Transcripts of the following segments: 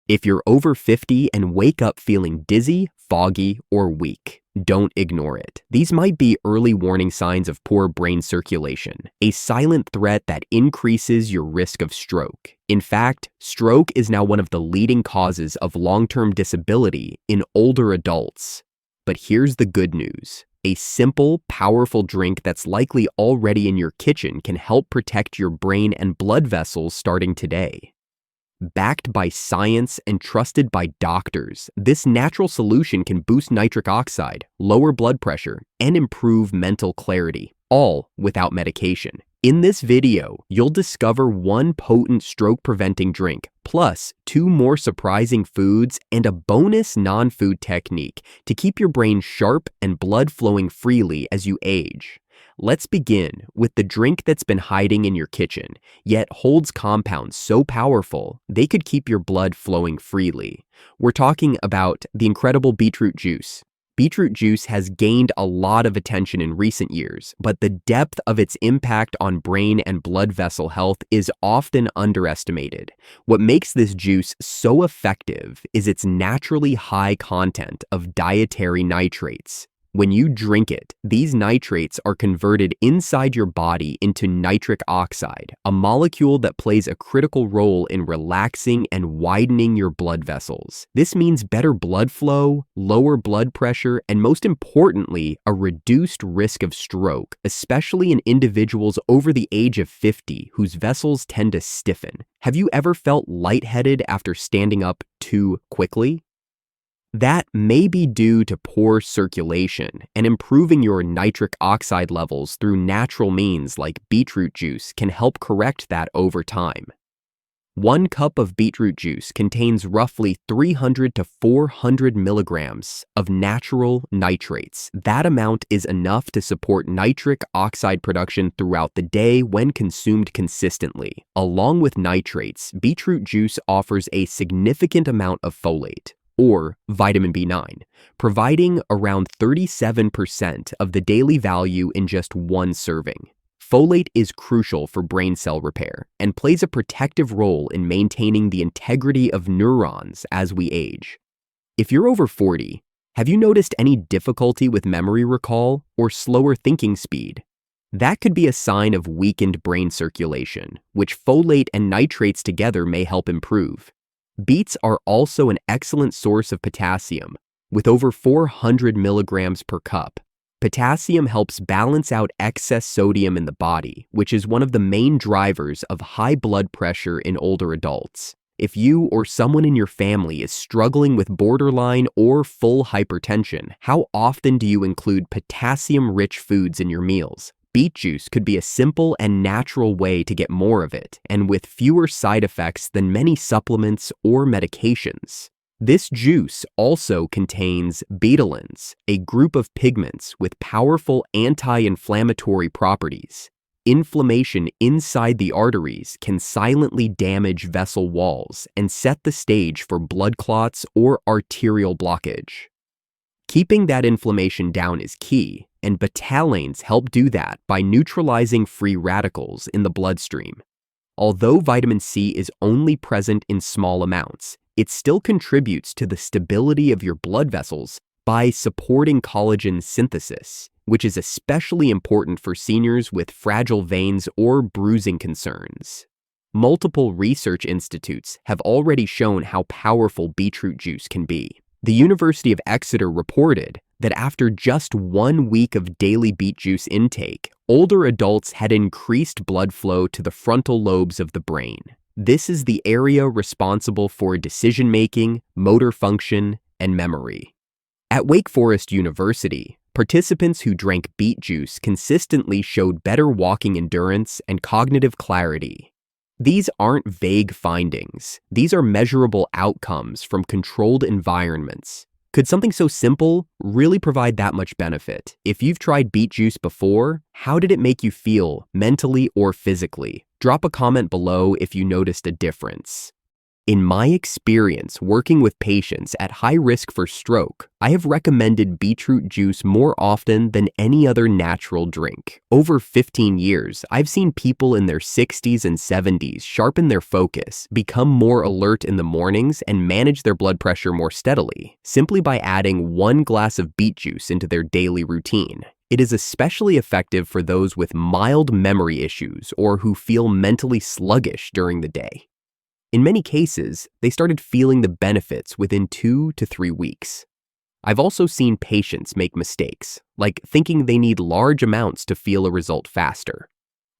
If you're over 50 and wake up feeling dizzy, foggy, or weak, don't ignore it. These might be early warning signs of poor brain circulation, a silent threat that increases your risk of stroke. In fact, stroke is now one of the leading causes of long-term disability in older adults. But here's the good news. A simple, powerful drink that's likely already in your kitchen can help protect your brain and blood vessels starting today. Backed by science and trusted by doctors, this natural solution can boost nitric oxide, lower blood pressure, and improve mental clarity, all without medication. In this video, you'll discover one potent stroke-preventing drink, plus 2 more surprising foods and a bonus non-food technique to keep your brain sharp and blood flowing freely as you age. Let's begin with the drink that's been hiding in your kitchen, yet holds compounds so powerful they could keep your blood flowing freely. We're talking about the incredible beetroot juice. Beetroot juice has gained a lot of attention in recent years, but the depth of its impact on brain and blood vessel health is often underestimated. What makes this juice so effective is its naturally high content of dietary nitrates. When you drink it, these nitrates are converted inside your body into nitric oxide, a molecule that plays a critical role in relaxing and widening your blood vessels. This means better blood flow, lower blood pressure, and most importantly, a reduced risk of stroke, especially in individuals over the age of 50 whose vessels tend to stiffen. Have you ever felt lightheaded after standing up too quickly? That may be due to poor circulation, and improving your nitric oxide levels through natural means like beetroot juice can help correct that over time. 1 cup of beetroot juice contains roughly 300 to 400 milligrams of natural nitrates. That amount is enough to support nitric oxide production throughout the day when consumed consistently. Along with nitrates, beetroot juice offers a significant amount of folate, or vitamin B9, providing around 37% of the daily value in just 1 serving. Folate is crucial for brain cell repair and plays a protective role in maintaining the integrity of neurons as we age. If you're over 40, have you noticed any difficulty with memory recall or slower thinking speed? That could be a sign of weakened brain circulation, which folate and nitrates together may help improve. Beets are also an excellent source of potassium, with over 400 milligrams per cup. Potassium helps balance out excess sodium in the body, which is one of the main drivers of high blood pressure in older adults. If you or someone in your family is struggling with borderline or full hypertension, how often do you include potassium-rich foods in your meals? Beet juice could be a simple and natural way to get more of it, and with fewer side effects than many supplements or medications. This juice also contains betalains, a group of pigments with powerful anti-inflammatory properties. Inflammation inside the arteries can silently damage vessel walls and set the stage for blood clots or arterial blockage. Keeping that inflammation down is key, and betalains help do that by neutralizing free radicals in the bloodstream. Although vitamin C is only present in small amounts, it still contributes to the stability of your blood vessels by supporting collagen synthesis, which is especially important for seniors with fragile veins or bruising concerns. Multiple research institutes have already shown how powerful beetroot juice can be. The University of Exeter reported that after just 1 week of daily beet juice intake, older adults had increased blood flow to the frontal lobes of the brain. This is the area responsible for decision-making, motor function, and memory. At Wake Forest University, participants who drank beet juice consistently showed better walking endurance and cognitive clarity. These aren't vague findings. These are measurable outcomes from controlled environments. Could something so simple really provide that much benefit? If you've tried beet juice before, how did it make you feel, mentally or physically? Drop a comment below if you noticed a difference. In my experience working with patients at high risk for stroke, I have recommended beetroot juice more often than any other natural drink. Over 15 years, I've seen people in their 60s and 70s sharpen their focus, become more alert in the mornings, and manage their blood pressure more steadily, simply by adding 1 glass of beet juice into their daily routine. It is especially effective for those with mild memory issues or who feel mentally sluggish during the day. In many cases, they started feeling the benefits within 2 to 3 weeks. I've also seen patients make mistakes, like thinking they need large amounts to feel a result faster.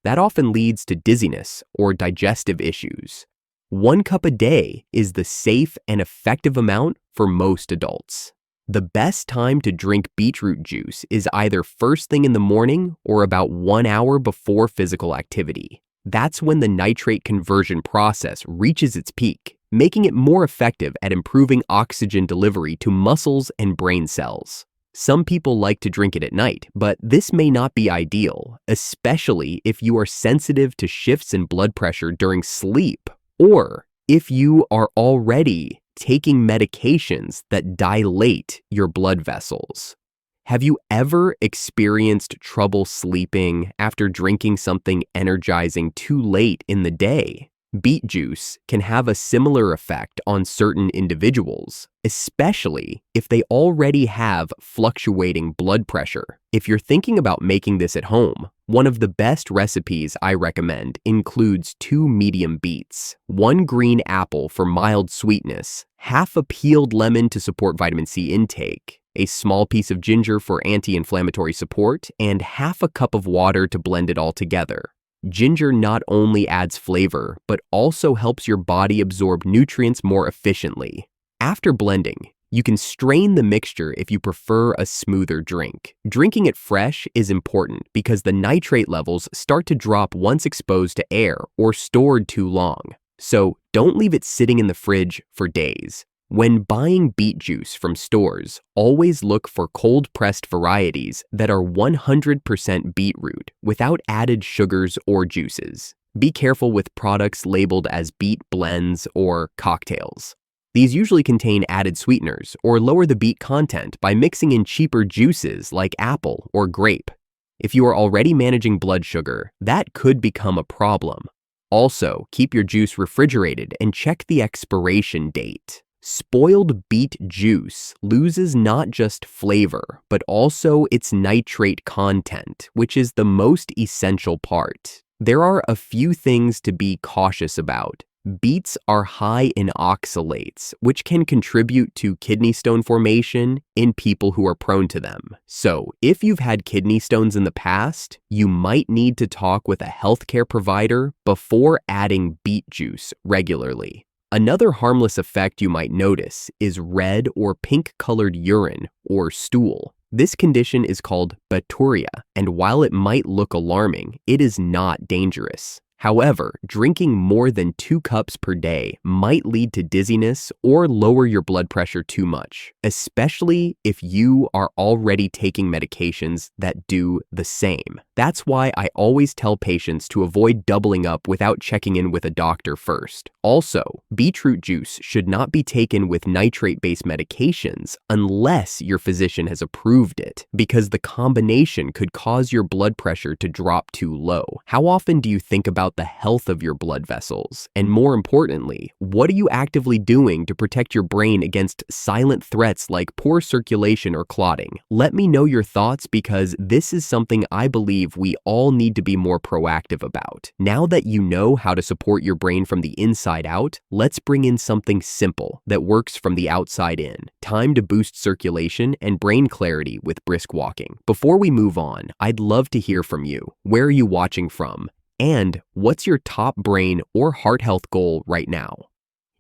That often leads to dizziness or digestive issues. 1 cup a day is the safe and effective amount for most adults. The best time to drink beetroot juice is either first thing in the morning or about 1 hour before physical activity. That's when the nitrate conversion process reaches its peak, making it more effective at improving oxygen delivery to muscles and brain cells. Some people like to drink it at night, but this may not be ideal, especially if you are sensitive to shifts in blood pressure during sleep, or if you are already taking medications that dilate your blood vessels. Have you ever experienced trouble sleeping after drinking something energizing too late in the day? Beet juice can have a similar effect on certain individuals, especially if they already have fluctuating blood pressure. If you're thinking about making this at home, one of the best recipes I recommend includes 2 medium beets, 1 green apple for mild sweetness, half a peeled lemon to support vitamin C intake, a small piece of ginger for anti-inflammatory support, and half a cup of water to blend it all together. Ginger not only adds flavor, but also helps your body absorb nutrients more efficiently. After blending, you can strain the mixture if you prefer a smoother drink. Drinking it fresh is important because the nitrate levels start to drop once exposed to air or stored too long. So don't leave it sitting in the fridge for days. When buying beet juice from stores, always look for cold-pressed varieties that are 100% beetroot without added sugars or juices. Be careful with products labeled as beet blends or cocktails. These usually contain added sweeteners or lower the beet content by mixing in cheaper juices like apple or grape. If you are already managing blood sugar, that could become a problem. Also, keep your juice refrigerated and check the expiration date. Spoiled beet juice loses not just flavor, but also its nitrate content, which is the most essential part. There are a few things to be cautious about. Beets are high in oxalates, which can contribute to kidney stone formation in people who are prone to them. So, if you've had kidney stones in the past, you might need to talk with a healthcare provider before adding beet juice regularly. Another harmless effect you might notice is red or pink-colored urine or stool. This condition is called baturia, and while it might look alarming, it is not dangerous. However, drinking more than 2 cups per day might lead to dizziness or lower your blood pressure too much, especially if you are already taking medications that do the same. That's why I always tell patients to avoid doubling up without checking in with a doctor first. Also, beetroot juice should not be taken with nitrate-based medications unless your physician has approved it, because the combination could cause your blood pressure to drop too low. How often do you think about the health of your blood vessels? And more importantly, what are you actively doing to protect your brain against silent threats like poor circulation or clotting? Let me know your thoughts, because this is something I believe we all need to be more proactive about. Now that you know how to support your brain from the inside out, let's bring in something simple that works from the outside in. Time to boost circulation and brain clarity with Brisk Walking. Before we move on, I'd love to hear from you. Where are you watching from? And what's your top brain or heart health goal right now?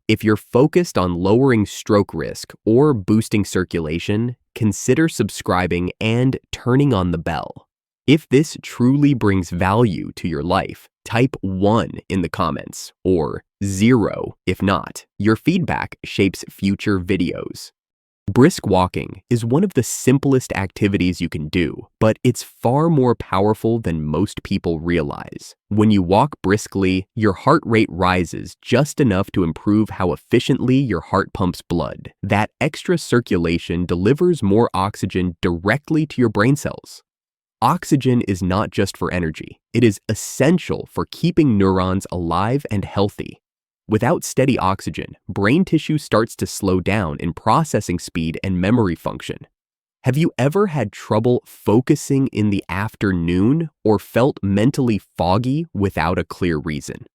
If you're focused on lowering stroke risk or boosting circulation, consider subscribing and turning on the bell. If this truly brings value to your life, type 1 in the comments, or 0 if not. Your feedback shapes future videos. Brisk walking is one of the simplest activities you can do, but it's far more powerful than most people realize. When you walk briskly, your heart rate rises just enough to improve how efficiently your heart pumps blood. That extra circulation delivers more oxygen directly to your brain cells. Oxygen is not just for energy, it is essential for keeping neurons alive and healthy. Without steady oxygen, brain tissue starts to slow down in processing speed and memory function. Have you ever had trouble focusing in the afternoon or felt mentally foggy without a clear reason?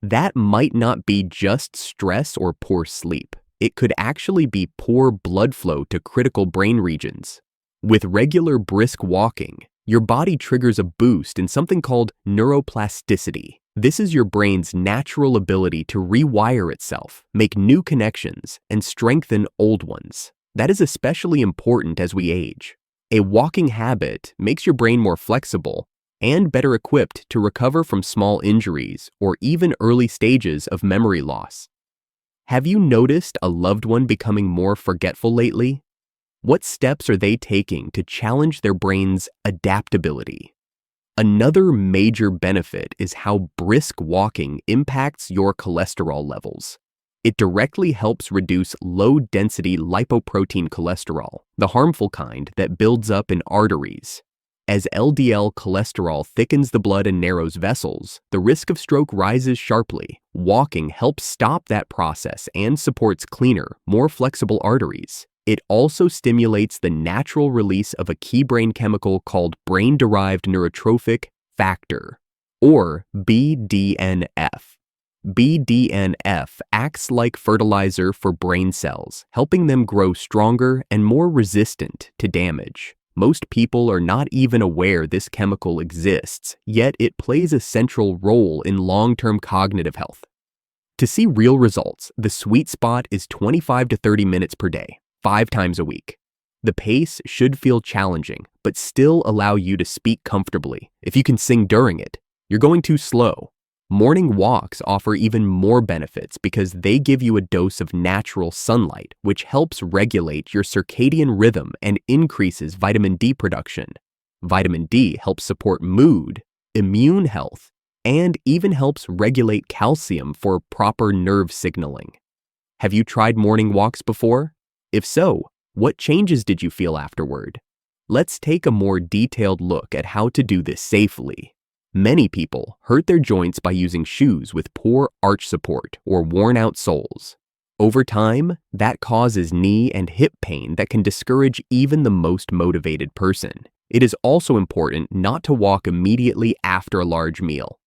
That might not be just stress or poor sleep. It could actually be poor blood flow to critical brain regions. With regular brisk walking, your body triggers a boost in something called neuroplasticity. This is your brain's natural ability to rewire itself, make new connections, and strengthen old ones. That is especially important as we age. A walking habit makes your brain more flexible and better equipped to recover from small injuries or even early stages of memory loss. Have you noticed a loved one becoming more forgetful lately? What steps are they taking to challenge their brain's adaptability? Another major benefit is how brisk walking impacts your cholesterol levels. It directly helps reduce low-density lipoprotein cholesterol, the harmful kind that builds up in arteries. As LDL cholesterol thickens the blood and narrows vessels, the risk of stroke rises sharply. Walking helps stop that process and supports cleaner, more flexible arteries. It also stimulates the natural release of a key brain chemical called brain-derived neurotrophic factor, or BDNF. BDNF acts like fertilizer for brain cells, helping them grow stronger and more resistant to damage. Most people are not even aware this chemical exists, yet it plays a central role in long-term cognitive health. To see real results, the sweet spot is 25 to 30 minutes per day. 5 times a week. The pace should feel challenging, but still allow you to speak comfortably. If you can sing during it, you're going too slow. Morning walks offer even more benefits because they give you a dose of natural sunlight, which helps regulate your circadian rhythm and increases vitamin D production. Vitamin D helps support mood, immune health, and even helps regulate calcium for proper nerve signaling. Have you tried morning walks before? If so, what changes did you feel afterward? Let's take a more detailed look at how to do this safely. Many people hurt their joints by using shoes with poor arch support or worn-out soles. Over time, that causes knee and hip pain that can discourage even the most motivated person. It is also important not to walk immediately after a large meal.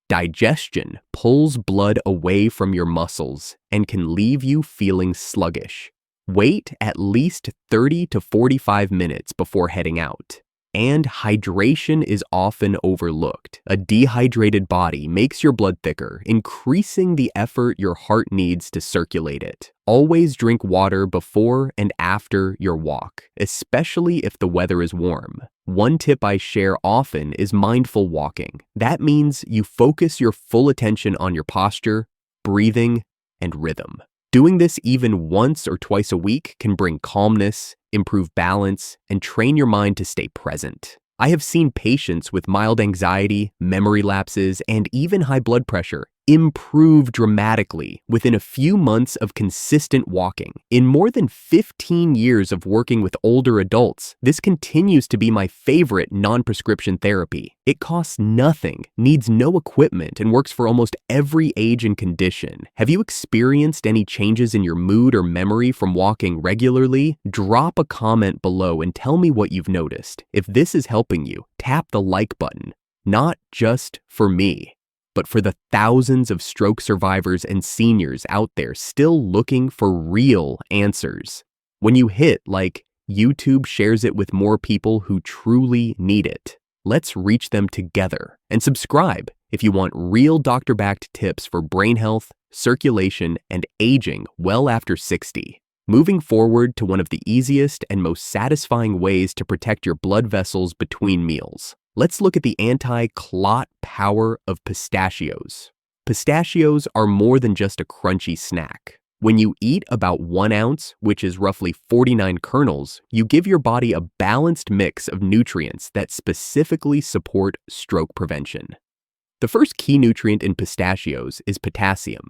Digestion pulls blood away from your muscles and can leave you feeling sluggish. Wait at least 30 to 45 minutes before heading out. And hydration is often overlooked. A dehydrated body makes your blood thicker, increasing the effort your heart needs to circulate it. Always drink water before and after your walk, especially if the weather is warm. One tip I share often is mindful walking. That means you focus your full attention on your posture, breathing, and rhythm. Doing this even once or twice a week can bring calmness, improve balance, and train your mind to stay present. I have seen patients with mild anxiety, memory lapses, and even high blood pressure improve dramatically within a few months of consistent walking. In more than 15 years of working with older adults, this continues to be my favorite non-prescription therapy. It costs nothing, needs no equipment, and works for almost every age and condition. Have you experienced any changes in your mood or memory from walking regularly? Drop a comment below and tell me what you've noticed. If this is helping you, tap the like button. Not just for me, but for the thousands of stroke survivors and seniors out there still looking for real answers. When you hit like, YouTube shares it with more people who truly need it. Let's reach them together. And subscribe if you want real doctor-backed tips for brain health, circulation, and aging well after 60. Moving forward to one of the easiest and most satisfying ways to protect your blood vessels between meals. Let's look at the anti-clot power of pistachios. Pistachios are more than just a crunchy snack. When you eat about 1 ounce, which is roughly 49 kernels, you give your body a balanced mix of nutrients that specifically support stroke prevention. The first key nutrient in pistachios is potassium.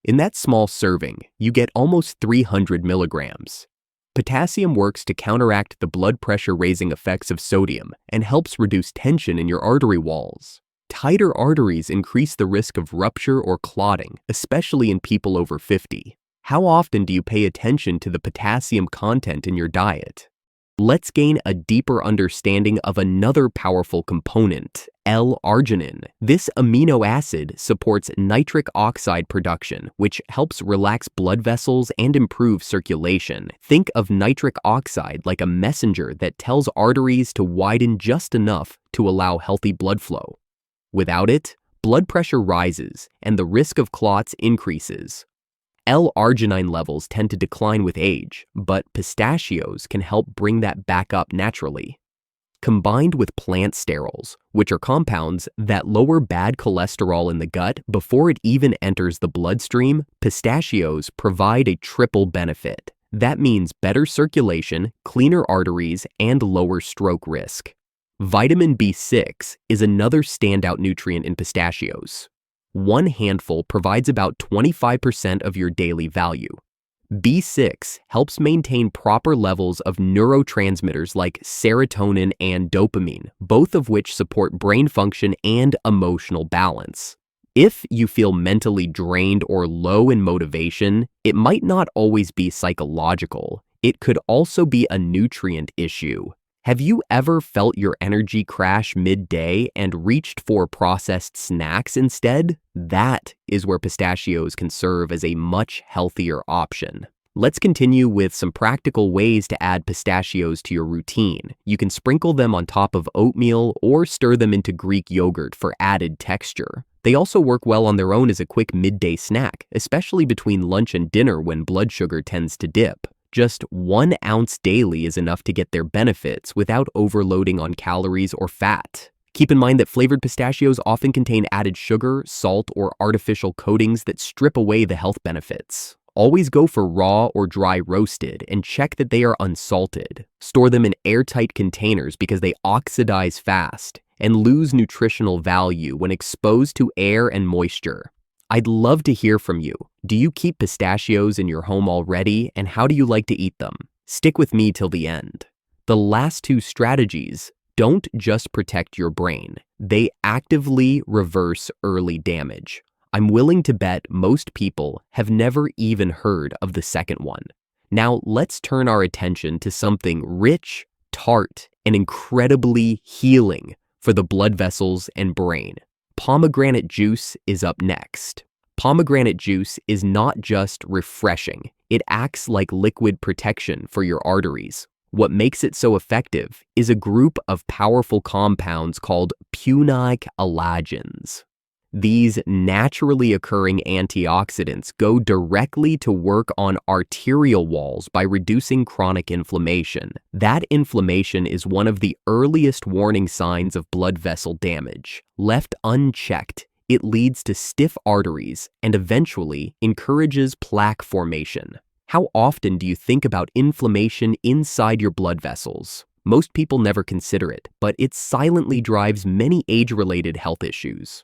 In that small serving, you get almost 300 milligrams. Potassium works to counteract the blood pressure-raising effects of sodium and helps reduce tension in your artery walls. Tighter arteries increase the risk of rupture or clotting, especially in people over 50. How often do you pay attention to the potassium content in your diet? Let's gain a deeper understanding of another powerful component, L-arginine. This amino acid supports nitric oxide production, which helps relax blood vessels and improve circulation. Think of nitric oxide like a messenger that tells arteries to widen just enough to allow healthy blood flow. Without it, blood pressure rises and the risk of clots increases. L-arginine levels tend to decline with age, but pistachios can help bring that back up naturally. Combined with plant sterols, which are compounds that lower bad cholesterol in the gut before it even enters the bloodstream, pistachios provide a triple benefit. That means better circulation, cleaner arteries, and lower stroke risk. Vitamin B6 is another standout nutrient in pistachios. 1 handful provides about 25% of your daily value. B6 helps maintain proper levels of neurotransmitters like serotonin and dopamine, both of which support brain function and emotional balance. If you feel mentally drained or low in motivation, it might not always be psychological. It could also be a nutrient issue. Have you ever felt your energy crash midday and reached for processed snacks instead? That is where pistachios can serve as a much healthier option. Let's continue with some practical ways to add pistachios to your routine. You can sprinkle them on top of oatmeal or stir them into Greek yogurt for added texture. They also work well on their own as a quick midday snack, especially between lunch and dinner when blood sugar tends to dip. Just 1 ounce daily is enough to get their benefits without overloading on calories or fat. Keep in mind that flavored pistachios often contain added sugar, salt, or artificial coatings that strip away the health benefits. Always go for raw or dry roasted and check that they are unsalted. Store them in airtight containers because they oxidize fast and lose nutritional value when exposed to air and moisture. I'd love to hear from you. Do you keep pistachios in your home already, and how do you like to eat them? Stick with me till the end. The last 2 strategies don't just protect your brain. They actively reverse early damage. I'm willing to bet most people have never even heard of the second one. Now let's turn our attention to something rich, tart, and incredibly healing for the blood vessels and brain. Pomegranate juice is up next. Pomegranate juice is not just refreshing, it acts like liquid protection for your arteries. What makes it so effective is a group of powerful compounds called punic alagens. These naturally occurring antioxidants go directly to work on arterial walls by reducing chronic inflammation. That inflammation is one of the earliest warning signs of blood vessel damage. Left unchecked, it leads to stiff arteries and eventually encourages plaque formation. How often do you think about inflammation inside your blood vessels? Most people never consider it, but it silently drives many age-related health issues.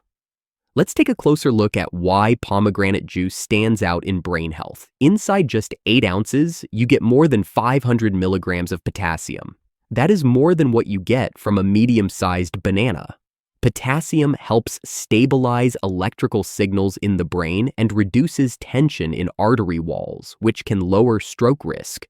Let's take a closer look at why pomegranate juice stands out in brain health. Inside just 8 ounces, you get more than 500 milligrams of potassium. That is more than what you get from a medium-sized banana. Potassium helps stabilize electrical signals in the brain and reduces tension in artery walls, which can lower stroke risk.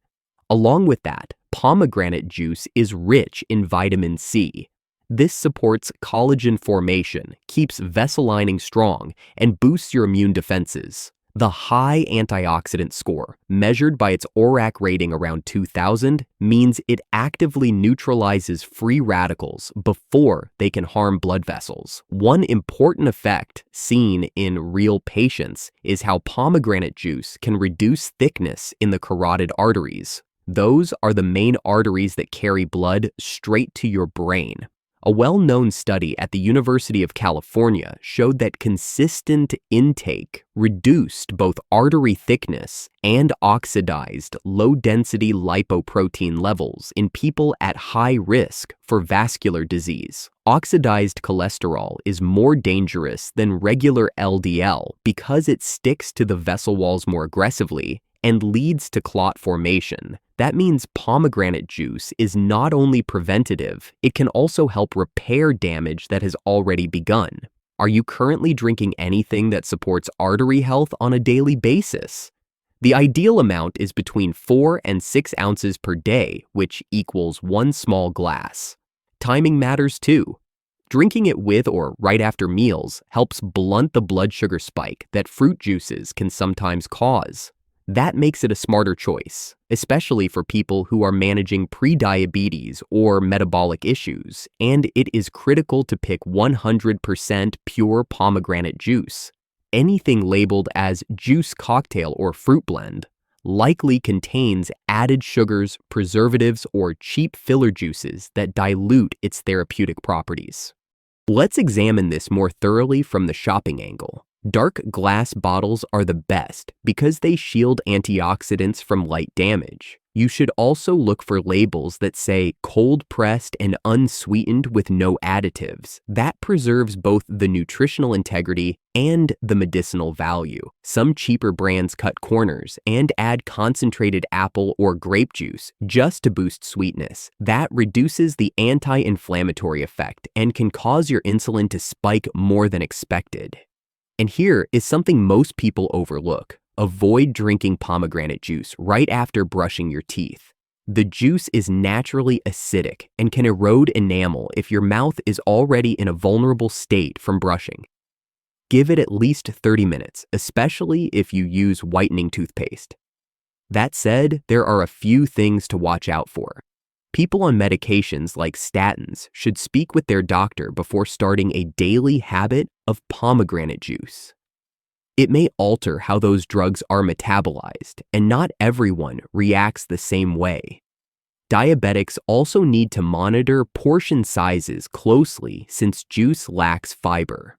Along with that, pomegranate juice is rich in vitamin C. This supports collagen formation, keeps vessel lining strong, and boosts your immune defenses. The high antioxidant score, measured by its ORAC rating around 2000, means it actively neutralizes free radicals before they can harm blood vessels. One important effect seen in real patients is how pomegranate juice can reduce thickness in the carotid arteries. Those are the main arteries that carry blood straight to your brain. A well-known study at the University of California showed that consistent intake reduced both artery thickness and oxidized low-density lipoprotein levels in people at high risk for vascular disease. Oxidized cholesterol is more dangerous than regular LDL because it sticks to the vessel walls more aggressively and leads to clot formation. That means pomegranate juice is not only preventative, it can also help repair damage that has already begun. Are you currently drinking anything that supports artery health on a daily basis? The ideal amount is between 4 and 6 ounces per day, which equals 1 small glass. Timing matters too. Drinking it with or right after meals helps blunt the blood sugar spike that fruit juices can sometimes cause. That makes it a smarter choice, especially for people who are managing prediabetes or metabolic issues, and it is critical to pick 100% pure pomegranate juice. Anything labeled as juice cocktail or fruit blend likely contains added sugars, preservatives, or cheap filler juices that dilute its therapeutic properties. Let's examine this more thoroughly from the shopping angle. Dark glass bottles are the best because they shield antioxidants from light damage. You should also look for labels that say cold-pressed and unsweetened with no additives. That preserves both the nutritional integrity and the medicinal value. Some cheaper brands cut corners and add concentrated apple or grape juice just to boost sweetness. That reduces the anti-inflammatory effect and can cause your insulin to spike more than expected. And here is something most people overlook. Avoid drinking pomegranate juice right after brushing your teeth. The juice is naturally acidic and can erode enamel if your mouth is already in a vulnerable state from brushing. Give it at least 30 minutes, especially if you use whitening toothpaste. That said, there are a few things to watch out for. People on medications like statins should speak with their doctor before starting a daily habit of pomegranate juice. It may alter how those drugs are metabolized, and not everyone reacts the same way. Diabetics also need to monitor portion sizes closely since juice lacks fiber.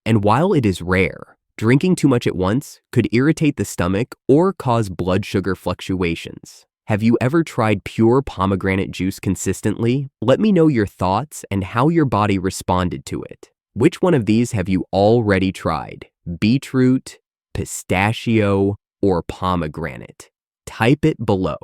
And while it is rare, drinking too much at once could irritate the stomach or cause blood sugar fluctuations. Have you ever tried pure pomegranate juice consistently? Let me know your thoughts and how your body responded to it. Which one of these have you already tried? Beetroot, pistachio, or pomegranate? Type it below.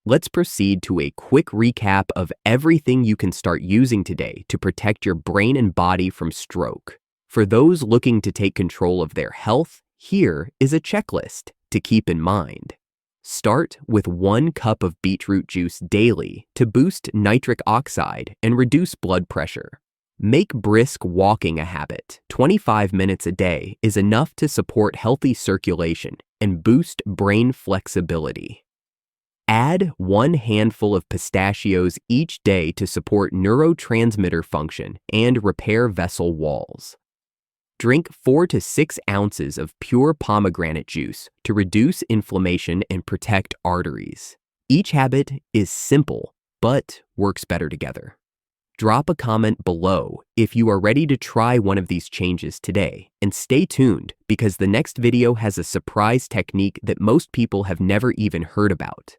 Let's proceed to a quick recap of everything you can start using today to protect your brain and body from stroke. For those looking to take control of their health, here is a checklist to keep in mind. Start with 1 cup of beetroot juice daily to boost nitric oxide and reduce blood pressure. Make brisk walking a habit. 25 minutes a day is enough to support healthy circulation and boost brain flexibility. Add 1 handful of pistachios each day to support neurotransmitter function and repair vessel walls. Drink 4 to 6 ounces of pure pomegranate juice to reduce inflammation and protect arteries. Each habit is simple, but works better together. Drop a comment below if you are ready to try one of these changes today, and stay tuned because the next video has a surprise technique that most people have never even heard about.